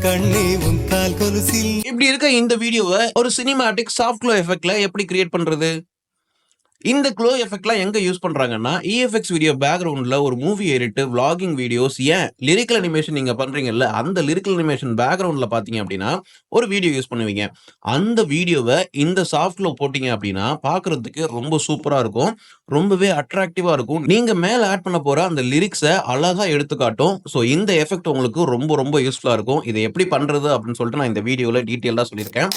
கண்ணே உன் கால் கொலுசில். இப்படி இருக்க இந்த வீடியோவை ஒரு சினிமாட்டிக் சாஃப்ட் க்ளோ எஃபெக்ட்ல எப்படி கிரியேட் பண்றது? இந்த க்ளோ எஃபெக்ட்லாம் எங்க யூஸ் பண்றாங்கன்னா, EFX வீடியோ பேக்ரவுண்ட்ல ஒரு மூவி எடிட், vlogging வீடியோஸ், ஏன் லிரிக்கல் அனிமேஷன் நீங்க பண்றீங்கல்ல, அந்த லிரிக்கல் அனிமேஷன் பேக்ரவுண்ட்ல பாத்தீங்க அப்படின்னா, ஒரு வீடியோ யூஸ் பண்ணுவீங்க. அந்த வீடியோவை இந்த சாஃப்ட் க்ளோ போட்டீங்க அப்படின்னா, பார்க்கறதுக்கு ரொம்ப சூப்பரா இருக்கும். ரொம்பவே அட்ராக்டிவா இருக்கும். நீங்க மேல ஆட் பண்ண போற அந்த லிரிக்ஸ அழகா எடுத்துக்காட்டும். ஸோ இந்த எஃபெக்ட் உங்களுக்கு ரொம்ப ரொம்ப யூஸ்ஃபுல்லா இருக்கும். இதை எப்படி பண்றது அப்படின்னு சொல்லிட்டு நான் இந்த வீடியோல டீட்டெயிலா சொல்லியிருக்கேன்.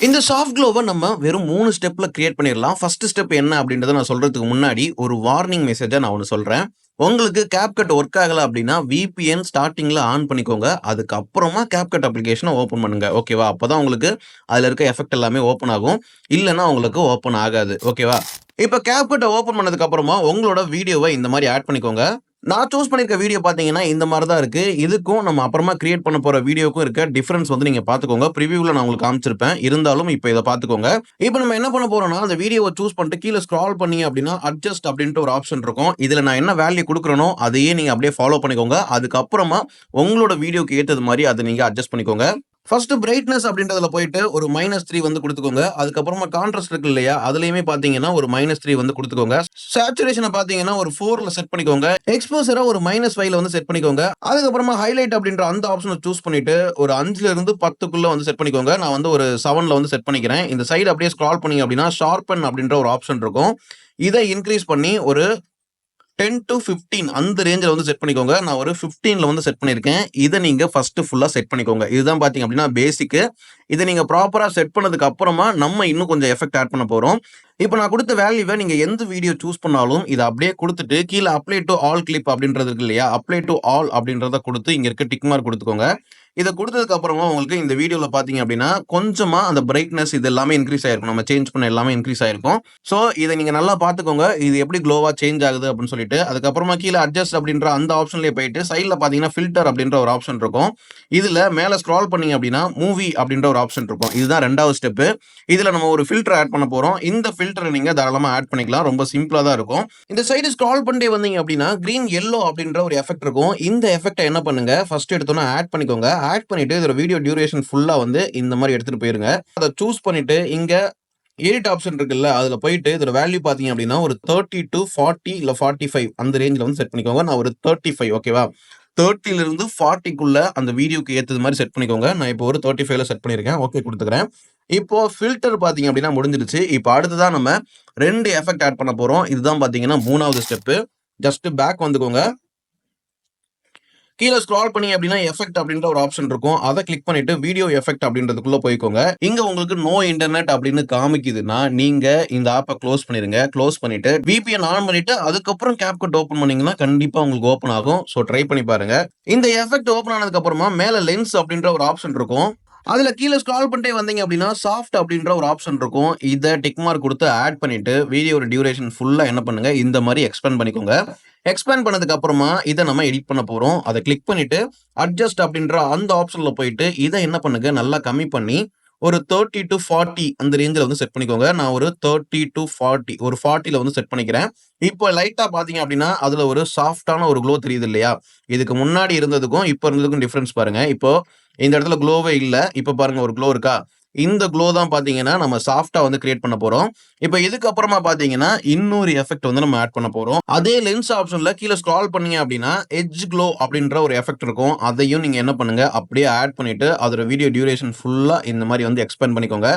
இந்த சாஃப்ட் க்ளோவை நம்ம வெறும் 3 ஸ்டெப்ல கிரியேட் பண்ணிடலாம். ஃபர்ஸ்ட் ஸ்டெப் என்ன அப்படின்றத நான் சொல்றதுக்கு முன்னாடி ஒரு வார்னிங் மெசேஜா நான் ஒன்று சொல்றேன். உங்களுக்கு CapCut ஒர்க் ஆகல அப்படின்னா VPN ஸ்டார்டிங்ல ஆன் பண்ணிக்கோங்க. அதுக்கப்புறமா CapCut அப்ளிகேஷனை ஓப்பன் பண்ணுங்க. ஓகேவா? அப்பதான் உங்களுக்கு அதுல இருக்க எஃபெக்ட் எல்லாமே ஓப்பன் ஆகும். இல்லைன்னா உங்களுக்கு ஓப்பன் ஆகாது. ஓகேவா? இப்போ CapCut ஓப்பன் பண்ணதுக்கு அப்புறமா உங்களோட வீடியோவை இந்த மாதிரி ஆட் பண்ணிக்கோங்க. நான் சூஸ் பண்ணியிருக்க வீடியோ பார்த்தீங்கன்னா இந்த மாதிரி தான் இருக்கு. இதுக்கும் நம்ம அப்புறமா கிரியேட் பண்ண போற வீடியோக்கும் இருக்க டிஃபரன்ஸ் வந்து நீங்க பார்த்துக்கோங்க. ப்ரிவியூல நான் உங்களுக்கு காமிச்சிருப்பேன். இருந்தாலும் இப்போ இதை பார்த்துக்கோங்க. இப்போ நம்ம என்ன பண்ண போறோம்னா, அந்த வீடியோவை சூஸ் பண்ணிட்டு கீழே ஸ்க்ரால் பண்ணீங்க அப்படின்னா அட்ஜஸ்ட் அப்படின்ட்டு ஒரு ஆப்ஷன் இருக்கும். இதுல நான் என்ன வேல்யூ கொடுக்குறேனோ அதையே நீங்க அப்படியே ஃபாலோ பண்ணிக்கோங்க. அதுக்கப்புறமா உங்களோட வீடியோக்கு ஏற்றது மாதிரி அதை நீங்க அட்ஜஸ்ட் பண்ணிக்கோங்க. ஃபர்ஸ்ட் பிரைட்னஸ் அப்படின்றதுல போயிட்டு ஒரு -3 வந்து கொடுத்துக்கோங்க. அதுக்கப்புறமா கான்ட்ராஸ்ட் இருக்கு இல்லையா, அதுலயுமே பாத்தீங்கன்னா ஒரு -3 வந்து கொடுத்துக்கோங்க. சேச்சுரேஷனை பாத்தீங்கன்னா ஒரு 4ல செட் பண்ணிக்கோங்க. எக்ஸ்போசரை ஒரு -5ல வந்து செட் பண்ணிக்கோங்க. அதுக்கப்புறமா ஹைலைட் அப்படின்ற அந்த ஆப்ஷனை சூஸ் பண்ணிட்டு ஒரு 5ல இருந்து 10க்குள்ள வந்து செட் பண்ணிக்கோங்க. நான் வந்து ஒரு 7ல வந்து செட் பண்ணிக்கிறேன். இந்த சைடு அப்படியே ஸ்க்ரால் பண்ணீங்க அப்படின்னா ஷார்பன் அப்படின்ற ஒரு ஆப்ஷன் இருக்கும். இதை இன்க்ரீஸ் பண்ணி ஒரு 10 to 15 அந்த ரேஞ்சில் வந்து செட் பண்ணிக்கோங்க. நான் ஒரு 15ல வந்து செட் பண்ணியிருக்கேன். இதை நீங்க ஃபர்ஸ்ட் ஃபுல்லா செட் பண்ணிக்கோங்க. இதுதான் பாத்தீங்க அப்படின்னா பேசிக். இதை நீங்க ப்ராப்பரா செட் பண்ணதுக்கு அப்புறமா நம்ம இன்னும் கொஞ்சம் எஃபெக்ட் ஆட் பண்ண போறோம். இப்போ நான் கொடுத்த வேல்யூவை நீங்க எந்த வீடியோ சூஸ் பண்ணாலும் இதை அப்படியே கொடுத்துட்டு கீழே அப்ளை டு ஆல் கிளிப் அப்படின்றது இருக்கு இல்லையா, அப்ளை டு ஆல் அப்படின்றத கொடுத்து இங்க இருக்க டிக் மார்க் கொடுத்துக்கோங்க. இதை கொடுத்ததுக்கு அப்புறமா உங்களுக்கு இந்த வீடியோல பாத்தீங்க அப்படின்னா கொஞ்சமா அந்த பிரைட்னஸ் இது எல்லாமே இன்க்ரீஸ் ஆயிருக்கும். நம்ம சேஞ்ச் பண்ண எல்லாமே இன்க்ரீஸ் ஆயிருக்கும். ஸோ இதை நீங்க நல்லா பாத்துக்கோங்க. இது எப்படி க்ளோவா சேஞ்ச் ஆகுது அப்படின்னு சொல்லிட்டு. அதுக்கப்புறமா கீழே அட்ஜஸ்ட் அப்படின்ற அந்த ஆப்ஷன்லயே போயிட்டு சைட்ல பாத்தீங்கன்னா ஃபில்டர் அப்படின்ற ஒரு ஆப்ஷன் இருக்கும். இதுல மேல ஸ்க்ரால் பண்ணீங்க அப்படின்னா மூவி அப்படின்ற ஒரு ஆப்ஷன் இருக்கும். இதுதான் 2வது ஸ்டெப். இதுல நம்ம ஒரு ஃபில்டர் ஆட் பண்ண போறோம். இந்த ஃபில்டரை நீங்க தாராளமா ஆட் பண்ணிக்கலாம். ரொம்ப சிம்பிளா தான் இருக்கும். இந்த சைடு ஸ்க்ரால் பண்ணிட்டே வந்தீங்க அப்படின்னா கிரீன் yellow அப்படின்ற ஒரு எஃபெக்ட் இருக்கும். இந்த எஃபெக்ட்டை என்ன பண்ணுங்க, ஃபர்ஸ்ட் எடுத்தோன்னா ஆட் பண்ணிக்கோங்க. ஆட் பண்ணிட்டு இதோட வீடியோ டியூரேஷன் ஃபுல்லா வந்து இந்த மாதிரி எடுத்துட்டு போயிருங்க. அதை சூஸ் பண்ணிட்டு இங்க எடிட் ஆப்ஷன் இருக்குல்ல, அதுல போயிட்டு இதோட வேல்யூ பாத்தீங்க அப்படின்னா ஒரு 30 to 40 இல்ல 45 அந்த ரேஞ்சில் வந்து செட் பண்ணிக்கோங்க. நான் ஒரு 35 ஓகேவா, 30ல இருந்து 40க்குள்ள அந்த வீடியோக்கு ஏற்றது மாதிரி செட் பண்ணிக்கோங்க. நான் இப்போ ஒரு 35ல செட் பண்ணியிருக்கேன். ஓகே கொடுத்துக்கிறேன். இப்போ ஃபில்டர் பாத்தீங்க அப்படின்னா முடிஞ்சிருச்சு. இப்போ அடுத்ததான் நம்ம 2 எஃபெக்ட் ஆட் பண்ண போறோம். இதுதான் பாத்தீங்கன்னா 3வது ஸ்டெப். Just back வந்துக்கோங்க. கீழே ஸ்க்ரால் பண்ணி அப்படின்னா எஃபெக்ட் அப்படின்ற ஒரு ஆப்ஷன் இருக்கும். அதை கிளிக் பண்ணிட்டு வீடியோ எஃபெக்ட் அப்படின்றதுக்குள்ள போய்க்கோங்க. இங்க உங்களுக்கு நோ இன்டர்நெட் அப்படின்னு காமிக்குதுன்னா நீங்க இந்த ஆப்பை க்ளோஸ் பண்ணிருங்க. க்ளோஸ் பண்ணிட்டு VPN ஆன் பண்ணிட்டு அதுக்கப்புறம் CapCut ஓப்பன் பண்ணீங்கன்னா கண்டிப்பா உங்களுக்கு ஓப்பன் ஆகும். ஸோ ட்ரை பண்ணி பாருங்க. இந்த எஃபெக்ட் ஓப்பன் ஆனதுக்கு அப்புறமா மேல லென்ஸ் அப்படின்ற ஒரு ஆப்ஷன் இருக்கும். அதுல கீழே ஸ்க்ரால் பண்ணிட்டே வந்தீங்க அப்படின்னா சாஃப்ட் அப்படின்ற ஒரு ஆப்ஷன் இருக்கும். இதை டிக் மார்க் கொடுத்து ஆட் பண்ணிட்டு வீடியோட டியூரேஷன் ஃபுல்லா என்ன பண்ணுங்க, இந்த மாதிரி எக்ஸ்பேண்ட் பண்ணிக்கோங்க. எக்ஸ்பேண்ட் பண்ணதுக்கு அப்புறமா இதை நம்ம எடிட் பண்ண போறோம். அதை கிளிக் பண்ணிட்டு அட்ஜஸ்ட் அப்படின்ற அந்த ஆப்ஷன்ல போயிட்டு இதை என்ன பண்ணுங்க, நல்லா கம்மி பண்ணி ஒரு 30 to 40 அந்த ரேஞ்சில் வந்து செட் பண்ணிக்கோங்க. நான் ஒரு 30 to 40 ஒரு 40ல வந்து செட் பண்ணிக்கிறேன். இப்போ லைட்டா பாத்தீங்க அப்படின்னா அதுல ஒரு சாஃப்டான ஒரு க்ளோ தெரியுது இல்லையா, இதுக்கு முன்னாடி இருந்ததுக்கும் இப்போ இருந்ததுக்கும் டிஃபரன்ஸ் பாருங்க. இப்போ இந்த இடத்துல க்ளோவே இல்ல. இப்போ பாருங்க ஒரு க்ளோ இருக்கா, இந்த க்ளோ தான் பாத்தீங்கன்னா நம்ம சாஃப்டா வந்து கிரியேட் பண்ண போறோம். இப்போ இதுக்கு அப்புறமா பாத்தீங்கன்னா இன்னொரு எஃபெக்ட் வந்து நம்ம ஆட் பண்ண போறோம். அதே லென்ஸ் ஆப்ஷன்ல கீழே ஸ்க்ரால் பண்ணீங்க அப்படின்னா எட்ஜ் க்ளோ அப்படின்ற ஒரு எஃபெக்ட் இருக்கும். அதையும் நீங்க என்ன பண்ணுங்க, அப்படியே ஆட் பண்ணிட்டு அதோட வீடியோ டியூரேஷன் ஃபுல்லா இந்த மாதிரி வந்து எக்ஸ்பேண்ட் பண்ணிக்கோங்க.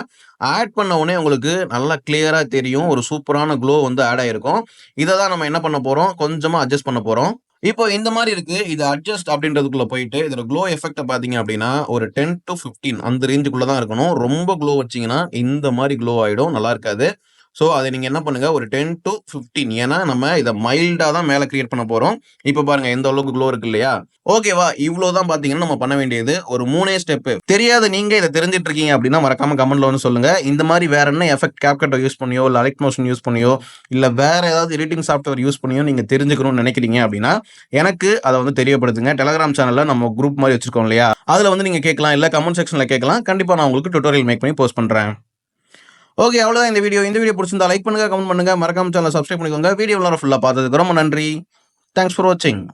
ஆட் பண்ண உடனே உங்களுக்கு நல்லா கிளியரா தெரியும், ஒரு சூப்பரான க்ளோ வந்து ஆட் ஆயிருக்கும். இதை தான் நம்ம என்ன பண்ண போறோம், கொஞ்சமா அட்ஜஸ்ட் பண்ண போறோம். இப்போ இந்த மாதிரி இருக்கு. இது அட்ஜஸ்ட் அப்படின்றதுக்குள்ள போயிட்டு இதோட க்ளோ எஃபெக்ட் பாத்தீங்க அப்படின்னா ஒரு 10 to 15 அந்த ரேஞ்சுக்குள்ள தான் இருக்கணும். ரொம்ப க்ளோ வச்சீங்கன்னா இந்த மாதிரி க்ளோ ஆயிடும், நல்லா இருக்காது. ஸோ அதை நீங்க என்ன பண்ணுங்க, ஒரு 10 to 15, ஏன்னா நம்ம இதை மைல்டா தான் மேல கிரியேட் பண்ண போறோம். இப்போ பாருங்க எந்த அளவுக்கு க்ளோ இருக்கு இல்லையா. ஓகேவா, இவ்வளவுதான் பாத்தீங்கன்னா நம்ம பண்ண வேண்டியது. ஒரு 3 ஸ்டெப். தெரியாத நீங்க இதை தெரிஞ்சிட்டு இருக்கீங்க அப்படின்னா மறக்காம கமெண்ட்ல வந்து சொல்லுங்க. இந்த மாதிரி வேற என்ன எஃபெக்ட் CapCut யூஸ் பண்ணியோ இல்ல அலைட் மோஷன் யூஸ் பண்ணியோ இல்ல வேற ஏதாவது எடிட்டிங் சாஃப்ட்வேர் யூஸ் பண்ணியோ நீங்க தெரிஞ்சுக்கணும்னு நினைக்கிறீங்க அப்படின்னா எனக்கு அதை வந்து தெரியப்படுத்துங்க. டெலிகிராம் சேனல்ல நம்ம குரூப் மாதிரி வச்சிருக்கோம் இல்லையா, அதுல வந்து நீங்க கேட்கலாம், இல்ல கமெண்ட் செக்ஷன்ல கேட்கலாம். கண்டிப்பா நான் உங்களுக்கு டுட்டோரியல் மேக் பண்ணி போஸ்ட் பண்றேன். ஓகே, அவ்வளோதான் இந்த வீடியோ. இந்த வீடியோ பிடிச்சிருந்தா லைக் பண்ணுங்க, கமெண்ட் பண்ணுங்க, மறக்காம சேனலை சப்ஸ்கிரைப் பண்ணிக்கோங்க. வீடியோ ஃபுல்லாக பார்த்ததுக்கு ரொம்ப நன்றி. தேங்க்ஸ் ஃபார் வாட்சிங்.